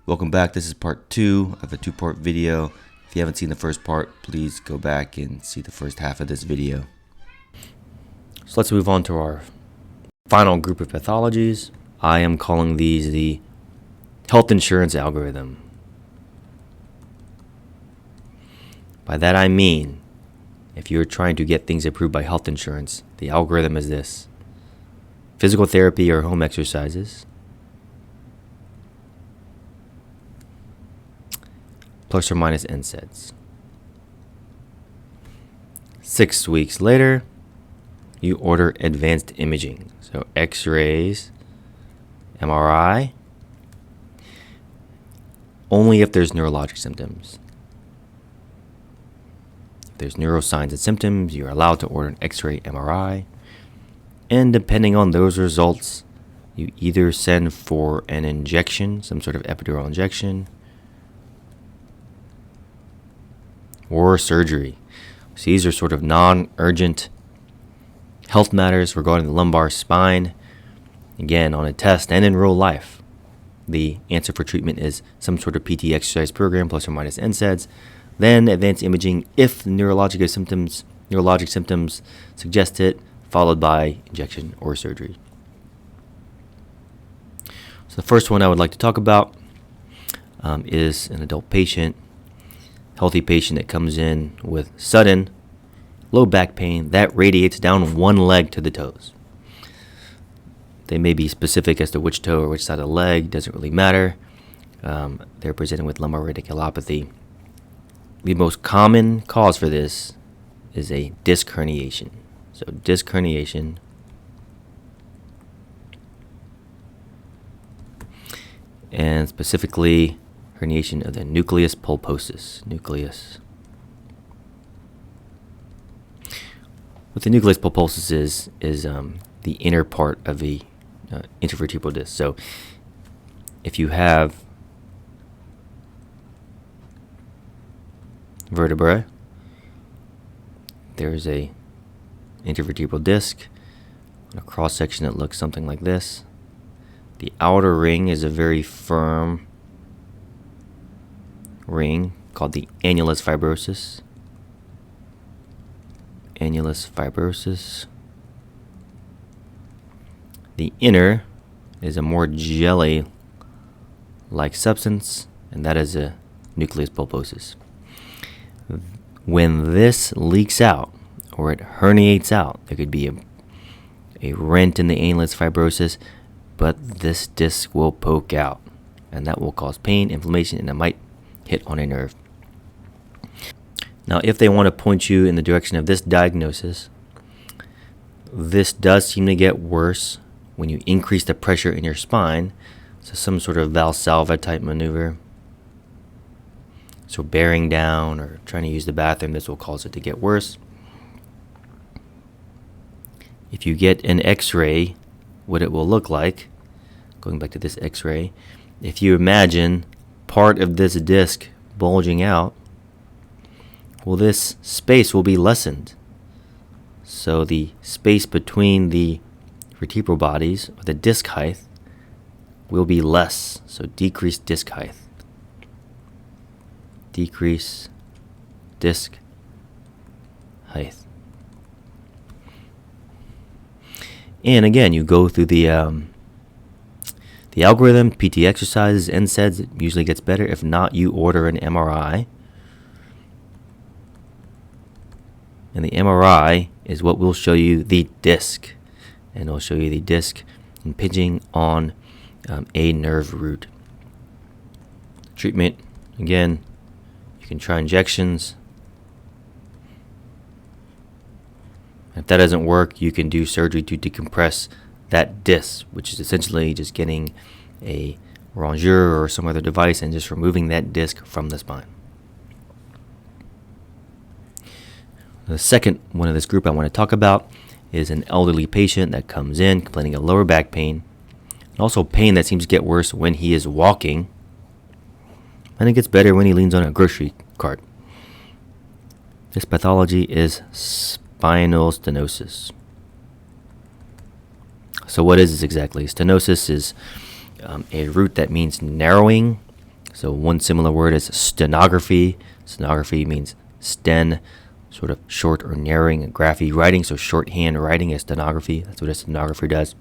Welcome back. This is part 2 of a 2-part video. If you haven't seen the first part, please go back and see the first half of this video. So let's move on to our final group of pathologies. I am calling these the health insurance algorithm. By that I mean, if you're trying to get things approved by health insurance, the algorithm is this: physical therapy or home exercises, plus or minus NSAIDs. 6 weeks later, you order advanced imaging. So X-rays, MRI, only if there's neurologic symptoms. If there's neurosigns and symptoms, you're allowed to order an X-ray, MRI. And depending on those results, you either send for an injection, some sort of epidural injection, or surgery. So these are sort of non-urgent health matters regarding the lumbar spine. Again, on a test and in real life, the answer for treatment is some sort of PT exercise program plus or minus NSAIDs, then advanced imaging if neurologic symptoms suggest it, followed by injection or surgery. So the first one I would like to talk about is an adult patient, healthy patient that comes in with sudden low back pain that radiates down one leg to the toes. They may be specific as to which toe or which side of the leg, doesn't really matter. They're presenting with lumbar radiculopathy. The most common cause for this is a disc herniation. So disc herniation, and specifically herniation of the nucleus pulposis. What the nucleus pulposis is the inner part of the intervertebral disc. So if you have vertebra, there's a intervertebral disc, a cross section that looks something like this. The outer ring is a very firm ring called the annulus fibrosus. The inner is a more jelly-like substance, and that is a nucleus pulposis. When this leaks out or it herniates out, there could be a rent in the annulus fibrosus, but this disc will poke out, and that will cause pain, inflammation, and it might hit on a nerve. Now, if they want to point you in the direction of this diagnosis, this does seem to get worse when you increase the pressure in your spine. So some sort of Valsalva type maneuver. So bearing down or trying to use the bathroom, this will cause it to get worse. If you get an X-ray, what it will look like, going back to this X-ray, if you imagine part of this disc bulging out, well, this space will be lessened. So the space between the vertebral bodies, or the disc height, will be less. So decrease disc height. Decrease disc height. And again, you go through the algorithm, PT exercises, NSAIDs. It usually gets better. If not, you order an MRI. And the MRI is what will show you the disc. And it'll show you the disc impinging on a nerve root. Treatment, again, you can try injections. If that doesn't work, you can do surgery to decompress that disc, which is essentially just getting a rongeur or some other device and just removing that disc from the spine. The second one of this group I want to talk about is an elderly patient that comes in complaining of lower back pain, and also pain that seems to get worse when he is walking, and it gets better when he leans on a grocery cart. This pathology is spinal stenosis. So what is this exactly? Stenosis is a root that means narrowing So one similar word is stenography. Stenography means sten, sort of short or narrowing, graphy writing, so shorthand writing is stenography. That's what a stenographer does.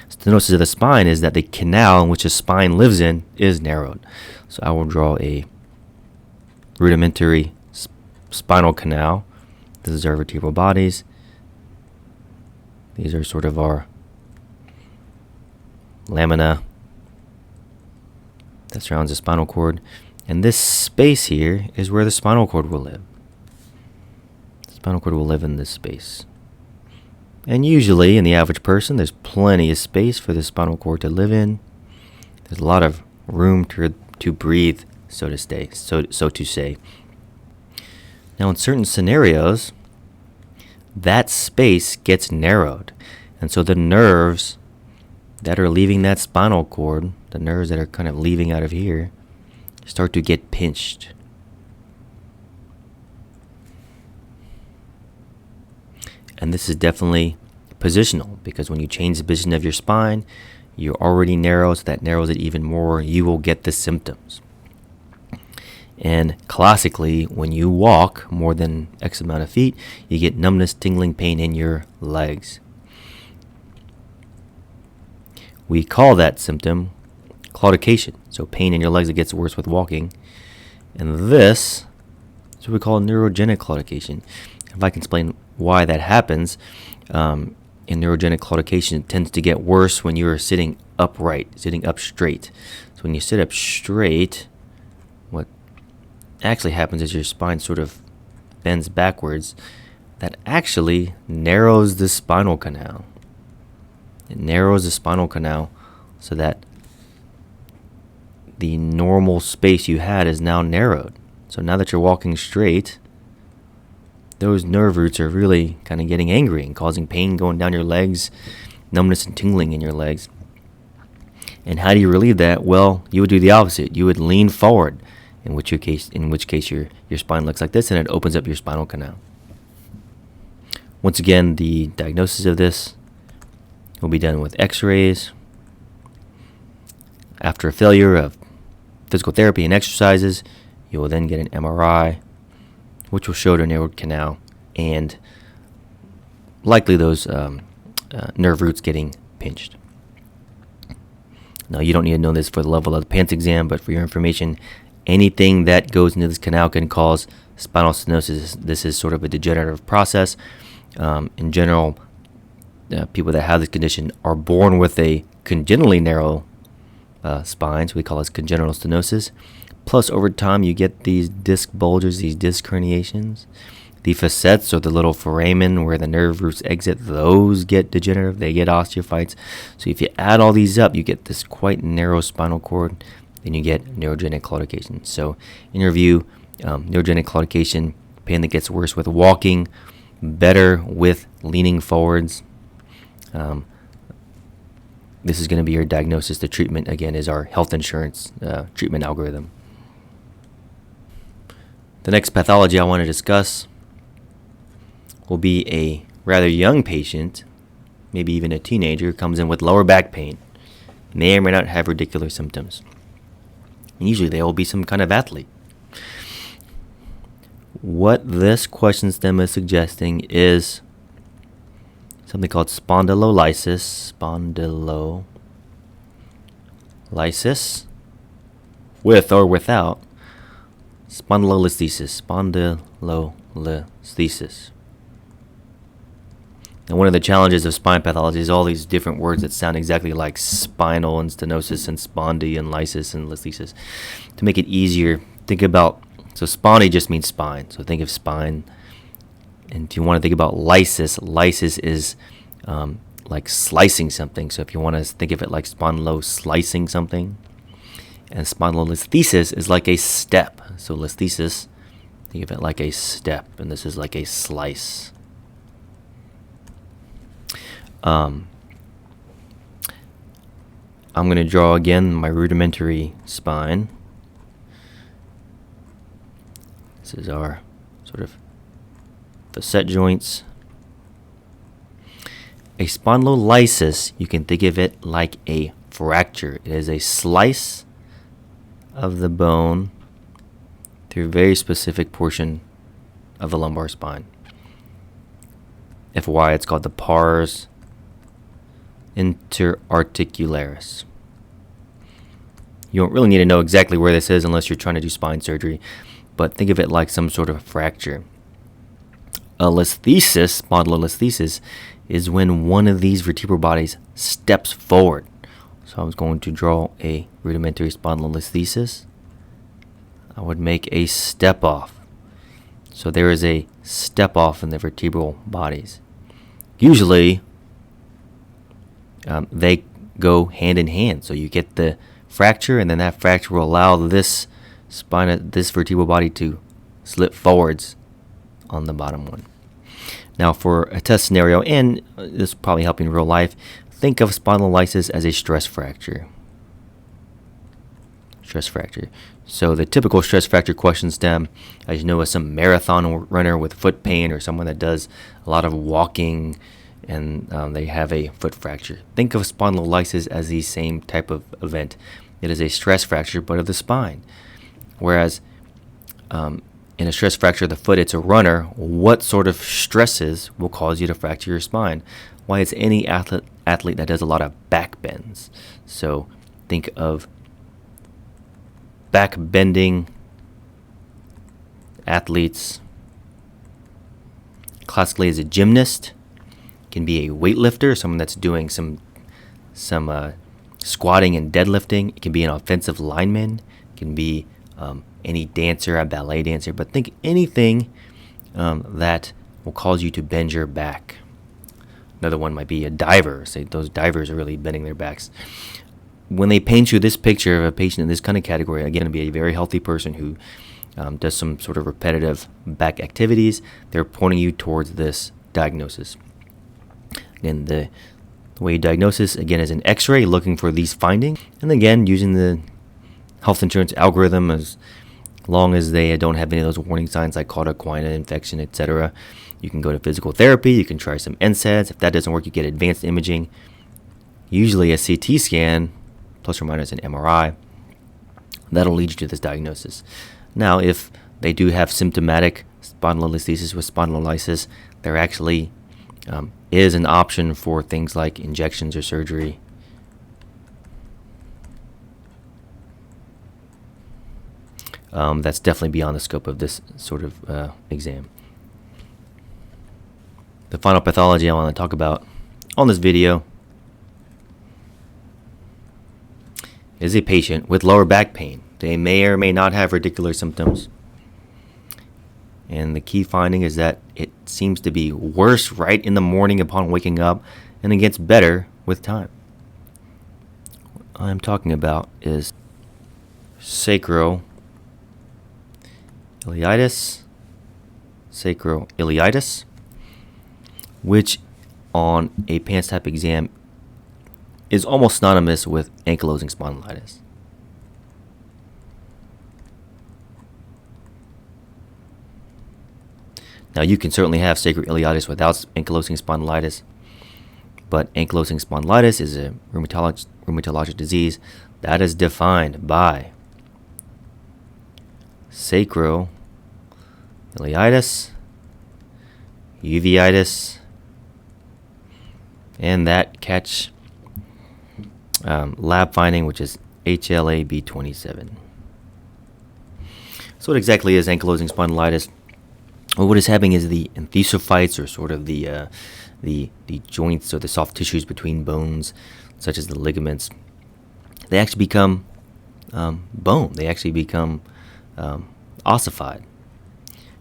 Stenosis of the spine is that the canal in which the spine lives in is narrowed. So I will draw a rudimentary spinal canal. This is our vertebral bodies. These are sort of our lamina that surrounds the spinal cord. And this space here is where the spinal cord will live. The spinal cord will live in this space. And usually, in the average person, there's plenty of space for the spinal cord to live in. There's a lot of room to breathe, so to say. Now, in certain scenarios, that space gets narrowed. And so the nerves that are leaving that spinal cord, the nerves that are kind of leaving out of here, start to get pinched. And this is definitely positional, because when you change the position of your spine, you're already narrow, so that narrows it even more. You will get the symptoms. And classically, when you walk more than X amount of feet, you get numbness, tingling, pain in your legs. We call that symptom claudication, so pain in your legs that gets worse with walking. And this is what we call neurogenic claudication. If I can explain why that happens, in neurogenic claudication, it tends to get worse when you're sitting upright, sitting up straight. So when you sit up straight, what actually happens is your spine sort of bends backwards. That actually narrows the spinal canal. It narrows the spinal canal so that the normal space you had is now narrowed. So now that you're walking straight, those nerve roots are really kind of getting angry and causing pain going down your legs, numbness and tingling in your legs. And how do you relieve that? Well, you would do the opposite. You would lean forward, in which case your spine looks like this, and it opens up your spinal canal. Once again, the diagnosis of this will be done with x-rays. After a failure of physical therapy and exercises, you will then get an MRI, which will show the narrowed canal and likely those nerve roots getting pinched. Now, you don't need to know this for the level of the PANCE exam, but for your information, anything that goes into this canal can cause spinal stenosis. This is sort of a degenerative process. In general, people that have this condition are born with a congenitally narrow spine, so we call this congenital stenosis. Plus, over time, you get these disc bulges, these disc herniations. The facets, or the little foramen where the nerve roots exit, those get degenerative. They get osteophytes. So if you add all these up, you get this quite narrow spinal cord. Then you get neurogenic claudication. So in review, neurogenic claudication, pain that gets worse with walking, better with leaning forwards. This is going to be your diagnosis. The treatment, again, is our health insurance treatment algorithm. The next pathology I want to discuss will be a rather young patient, maybe even a teenager, who comes in with lower back pain. May or may not have radicular symptoms. And usually they will be some kind of athlete. What this question stem is suggesting is something called spondylolysis. Spondylolysis, with or without spondylolisthesis. Spondylolisthesis. And one of the challenges of spine pathology is all these different words that sound exactly like spinal and stenosis and spondy and lysis and listhesis. To make it easier, think about, so spondy just means spine. So think of spine. And if you want to think about lysis, lysis is like slicing something. So if you want to think of it like slicing something. And spondylolisthesis is like a step. So listhesis, think of it like a step. And this is like a slice. I'm going to draw again my rudimentary spine. This is our sort of facet joints. A spondylolysis, you can think of it like a fracture. It is a slice of the bone through a very specific portion of the lumbar spine. FY, it's called the pars interarticularis. You don't really need to know exactly where this is unless you're trying to do spine surgery, but think of it like some sort of fracture. A listhesis, spondylolisthesis, is when one of these vertebral bodies steps forward. So I was going to draw a rudimentary spondylolisthesis. I would make a step off. So there is a step off in the vertebral bodies. Usually, they go hand in hand. So you get the fracture, and then that fracture will allow this vertebral body to slip forwards on the bottom one. Now, for a test scenario, and this will probably help you in real life, think of spondylolysis as a stress fracture. Stress fracture. So the typical stress fracture question stem, as you know, is some marathon runner with foot pain or someone that does a lot of walking and they have a foot fracture. Think of spondylolysis as the same type of event. It is a stress fracture, but of the spine. Whereas in a stress fracture of the foot, it's a runner. What sort of stresses will cause you to fracture your spine? Why, it's any athlete that does a lot of back bends. So think of back bending athletes. Classically, as a gymnast, can be a weightlifter, someone that's doing some squatting and deadlifting. It can be an offensive lineman. It can be any dancer, a ballet dancer. But think anything that will cause you to bend your back. Another one might be a diver. Say those divers are really bending their backs. When they paint you this picture of a patient in this kind of category, again, it'll be a very healthy person who does some sort of repetitive back activities. They're pointing you towards this diagnosis. And the way you diagnose this, again, is an x-ray looking for these findings. And again, using the health insurance algorithm, as long as they don't have any of those warning signs like cauda, equina, infection, etc. You can go to physical therapy. You can try some NSAIDs. If that doesn't work, you get advanced imaging. Usually a CT scan, plus or minus an MRI. That'll lead you to this diagnosis. Now, if they do have symptomatic spondylolisthesis with spondylolysis, there actually is an option for things like injections or surgery. That's definitely beyond the scope of this sort of exam. The final pathology I want to talk about on this video is a patient with lower back pain. They may or may not have radicular symptoms. And the key finding is that it seems to be worse right in the morning upon waking up, and it gets better with time. What I'm talking about is sacroiliitis, which on a PANCE type exam is almost synonymous with ankylosing spondylitis. Now, you can certainly have sacroiliitis without ankylosing spondylitis, but ankylosing spondylitis is a rheumatologic disease that is defined by sacroiliitis, uveitis, and that catch lab finding, which is HLA-B27. So what exactly is ankylosing spondylitis? Well, what is happening is the enthesophytes, or sort of the joints or the soft tissues between bones, such as the ligaments, they actually become bone. They actually become ossified.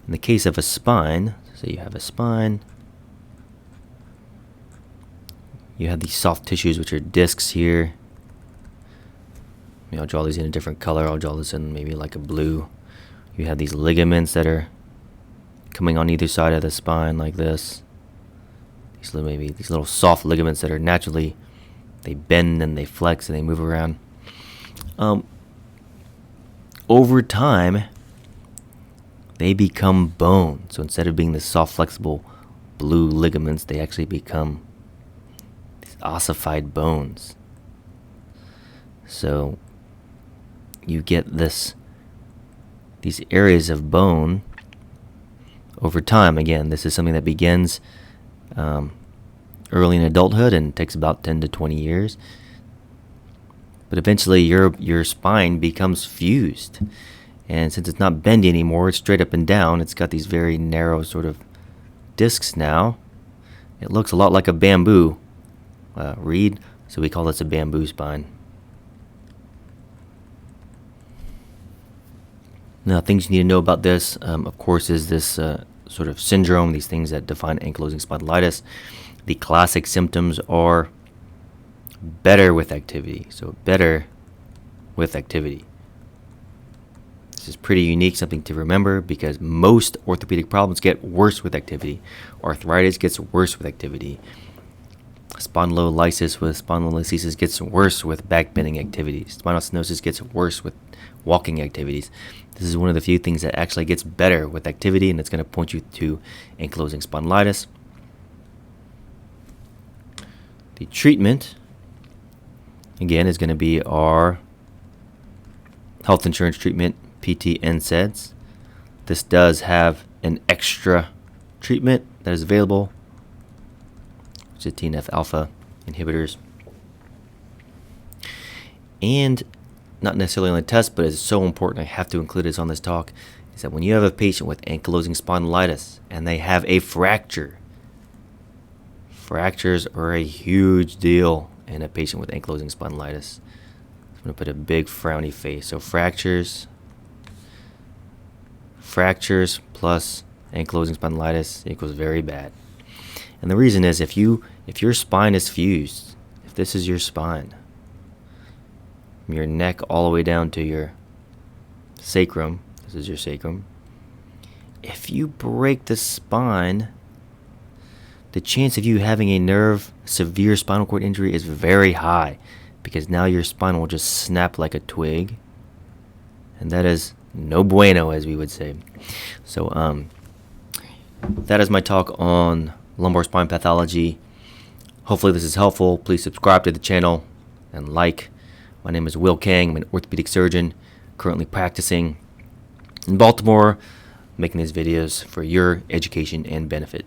In the case of a spine, so you have a spine, you have these soft tissues, which are discs here. I'll draw these in a different color. I'll draw this in maybe like a blue. You have these ligaments that are coming on either side of the spine like this. These little soft ligaments that are naturally, they bend and they flex and they move around. Over time, they become bone. So instead of being the soft, flexible blue ligaments, they actually become these ossified bones. So you get these areas of bone over time. Again, this is something that begins early in adulthood and takes about 10 to 20 years. But eventually your spine becomes fused. And since it's not bendy anymore, it's straight up and down. It's got these very narrow sort of discs now. It looks a lot like a bamboo reed, so we call this a bamboo spine. Now, things you need to know about this, of course, is this sort of syndrome, these things that define ankylosing spondylitis. The classic symptoms are better with activity. So better with activity. This is pretty unique, something to remember, because most orthopedic problems get worse with activity. Arthritis gets worse with activity. Spondylolysis with spondylolisthesis gets worse with back bending activities. Spinal stenosis gets worse with walking activities. This is one of the few things that actually gets better with activity, and it's going to point you to ankylosing spondylitis. The treatment, again, is going to be our health insurance treatment, PT NSAIDs. This does have an extra treatment that is available, which is TNF alpha inhibitors. And not necessarily on the test, but it's so important, I have to include this on this talk, is that when you have a patient with ankylosing spondylitis and they have a fracture, fractures are a huge deal in a patient with ankylosing spondylitis. I'm going to put a big frowny face. So fractures plus ankylosing spondylitis equals very bad. And the reason is if your spine is fused, if this is your spine, from your neck all the way down to your sacrum, this is your sacrum, if you break the spine, the chance of you having a severe spinal cord injury is very high, because now your spine will just snap like a twig, and that is no bueno, as we would say. So that is my talk on lumbar spine pathology. Hopefully this is helpful. Please subscribe to the channel and like. My name is Will Kang. I'm an orthopedic surgeon currently practicing in Baltimore, making these videos for your education and benefit.